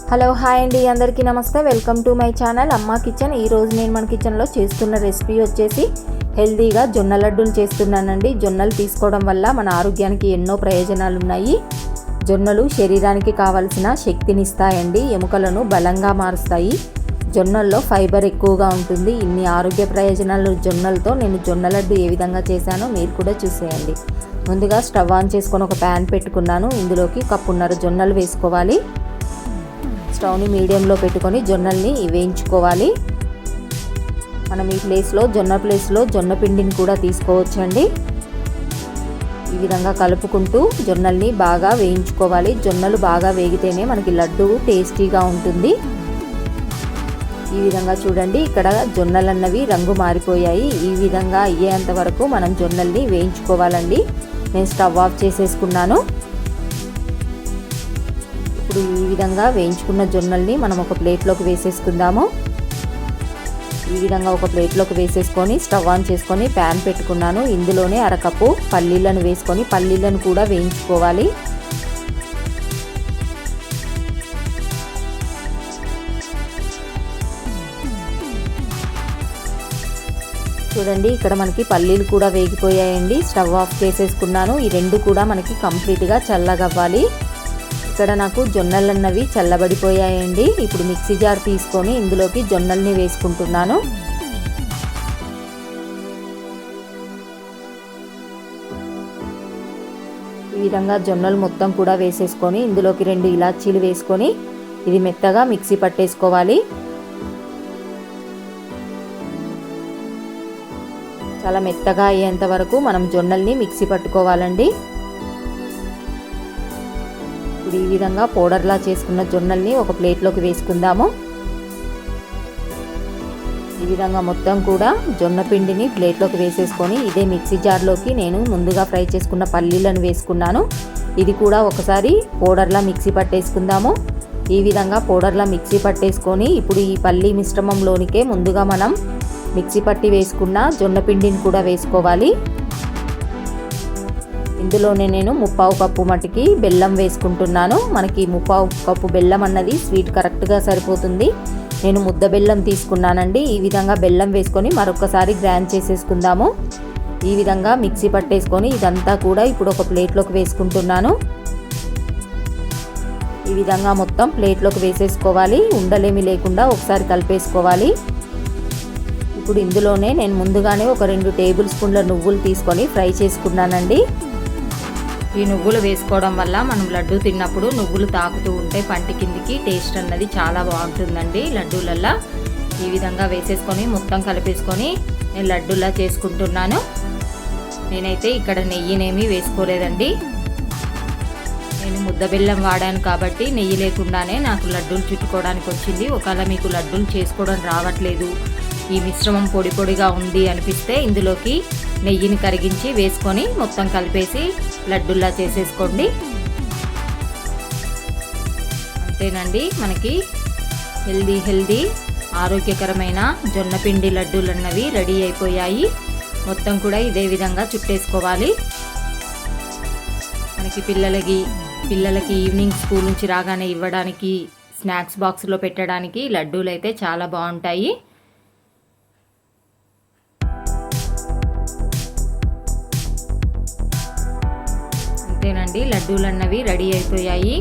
Hello hi అండి, అందరికీ నమస్తే. వెల్కమ్ టు మై ఛానల్ అమ్మా కిచెన్. ఈరోజు నేను మన కిచెన్లో చేస్తున్న రెసిపీ వచ్చేసి హెల్తీగా జొన్న లడ్డూలు చేస్తున్నానండి. జొన్నలు తీసుకోవడం వల్ల మన ఆరోగ్యానికి ఎన్నో ప్రయోజనాలు ఉన్నాయి. జొన్నలు శరీరానికి కావలసిన శక్తిని ఇస్తాయండి, ఎముకలను బలంగా మారుస్తాయి. జొన్నల్లో ఫైబర్ ఎక్కువగా ఉంటుంది. ఇన్ని ఆరోగ్య ప్రయోజనాలు జొన్నలతో నేను జొన్న లడ్డు ఏ విధంగా చేశానో మీరు కూడా చూసేయండి. ముందుగా స్టవ్ ఆన్ చేసుకొని ఒక ప్యాన్ పెట్టుకున్నాను. ఇందులోకి కప్పున్నర జొన్నలు వేసుకోవాలి. స్టవ్ని మీడియంలో పెట్టుకొని జొన్నల్ని వేయించుకోవాలి. మనం ఈ జొన్న ప్లేస్లో జొన్న పిండిని కూడా తీసుకోవచ్చండి. ఈ విధంగా కలుపుకుంటూ జొన్నల్ని బాగా వేయించుకోవాలి. జొన్నలు బాగా వేగితేనే మనకి లడ్డు టేస్టీగా ఉంటుంది. ఈ విధంగా చూడండి, ఇక్కడ జొన్నలు అన్నవి రంగు మారిపోయాయి. ఈ విధంగా అయ్యేంత వరకు మనం జొన్నల్ని వేయించుకోవాలండి. నేను స్టవ్ ఆఫ్ చేసేసుకున్నాను. ఇప్పుడు ఈ విధంగా వేయించుకున్న జొన్నల్ని మనం ఒక ప్లేట్లోకి వేసేసుకుందాము. ఈ విధంగా ఒక ప్లేట్లోకి వేసేసుకొని స్టవ్ ఆన్ చేసుకొని ప్యాన్ పెట్టుకున్నాను. ఇందులోనే అరకప్పు పల్లీలను వేసుకొని పల్లీలను కూడా వేయించుకోవాలి. చూడండి, ఇక్కడ మనకి పల్లీలు కూడా వేగిపోయాయండి. స్టవ్ ఆఫ్ చేసేసుకున్నాను. ఈ రెండు కూడా మనకి కంప్లీట్గా చల్లగవ్వాలి. ఇక్కడ నాకు జొన్నలు అన్నవి చల్లబడిపోయాయండి. ఇప్పుడు మిక్సీ జార్ తీసుకొని ఇందులోకి జొన్నల్ని వేసుకుంటున్నాను. ఈ విధంగా జొన్నలు మొత్తం కూడా వేసేసుకొని ఇందులోకి 2 ఇలాచీలు వేసుకొని ఇది మెత్తగా మిక్సీ పట్టేసుకోవాలి. చాలా మెత్తగా అయ్యేంత వరకు మనం జొన్నల్ని మిక్సీ పట్టుకోవాలండి. ఇప్పుడు ఈ విధంగా పౌడర్లా చేసుకున్న జొన్నల్ని ఒక ప్లేట్లోకి వేసుకుందాము. ఈ విధంగా మొత్తం కూడా జొన్న పిండిని ప్లేట్లోకి వేసేసుకొని ఇదే మిక్సీ జార్లోకి నేను ముందుగా ఫ్రై చేసుకున్న పల్లీలను వేసుకున్నాను. ఇది కూడా ఒకసారి పౌడర్లా మిక్సీ పట్టేసుకుందాము. ఈ విధంగా పౌడర్లా మిక్సీ పట్టేసుకొని ఇప్పుడు ఈ పల్లీ మిశ్రమంలోనికే ముందుగా మనం మిక్సీ పట్టి వేసుకున్న జొన్న పిండిని కూడా వేసుకోవాలి. ఇందులోనే నేను 1/4 కప్పు మటుకి బెల్లం వేసుకుంటున్నాను. మనకి 1/4 కప్పు బెల్లం అన్నది స్వీట్ కరెక్ట్గా సరిపోతుంది. నేను ముద్ద బెల్లం తీసుకున్నానండి. ఈ విధంగా బెల్లం వేసుకొని మరొకసారి గ్రైండ్ చేసేసుకుందాము. ఈ విధంగా మిక్సీ పట్టేసుకొని ఇదంతా కూడా ఇప్పుడు ఒక ప్లేట్లోకి వేసుకుంటున్నాను. ఈ విధంగా మొత్తం ప్లేట్లోకి వేసేసుకోవాలి. ఉండలేమి లేకుండా ఒకసారి కలిపేసుకోవాలి. ఇప్పుడు ఇందులోనే నేను ముందుగానే ఒక 2 టేబుల్ స్పూన్ల నువ్వులు తీసుకొని ఫ్రై చేసుకున్నానండి. ఈ నువ్వులు వేసుకోవడం వల్ల మనం లడ్డు తిన్నప్పుడు నువ్వులు తాకుతూ ఉంటే పంటి కిందికి టేస్ట్ అన్నది చాలా బాగుంటుందండి లడ్డూలల్లా. ఈ విధంగా వేసేసుకొని మొత్తం కలిపేసుకొని నేను లడ్డూలా చేసుకుంటున్నాను. నేనైతే ఇక్కడ నెయ్యినేమీ వేసుకోలేదండి. నేను ముద్ద బెల్లం వాడాను కాబట్టి నెయ్యి లేకుండానే నాకు లడ్డూలు చుట్టుకోవడానికి వచ్చింది. ఒకవేళ మీకు లడ్డూలు చేసుకోవడం రావట్లేదు, ఈ మిశ్రమం పొడి పొడిగా ఉంది అనిపిస్తే ఇందులోకి నెయ్యిని కరిగించి వేసుకొని మొత్తం కలిపేసి లడ్డూల్లా చేసేసుకోండి. అంతేనండి, మనకి హెల్దీ ఆరోగ్యకరమైన జొన్నపిండి లడ్డూలు అన్నవి రెడీ అయిపోయాయి. మొత్తం కూడా ఇదే విధంగా చుట్టేసుకోవాలి. మనకి పిల్లలకి ఈవినింగ్ స్కూల్ నుంచి రాగానే ఇవ్వడానికి, స్నాక్స్ బాక్స్లో పెట్టడానికి లడ్డూలు అయితే చాలా బాగుంటాయి. అంతేనండి, లడ్డూలు అన్నవి రెడీ అయిపోయాయి.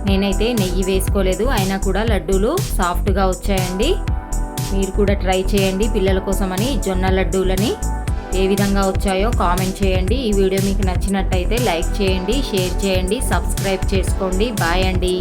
నేనైతే నెయ్యి వేసుకోలేదు, అయినా కూడా లడ్డూలు సాఫ్ట్గా వచ్చాయండి. మీరు కూడా ట్రై చేయండి పిల్లల కోసమని. జొన్న లడ్డూలని ఏ విధంగా వచ్చాయో కామెంట్ చేయండి. ఈ వీడియో మీకు నచ్చినట్టయితే లైక్ చేయండి, షేర్ చేయండి, సబ్స్క్రైబ్ చేసుకోండి. బాయ్ అండి.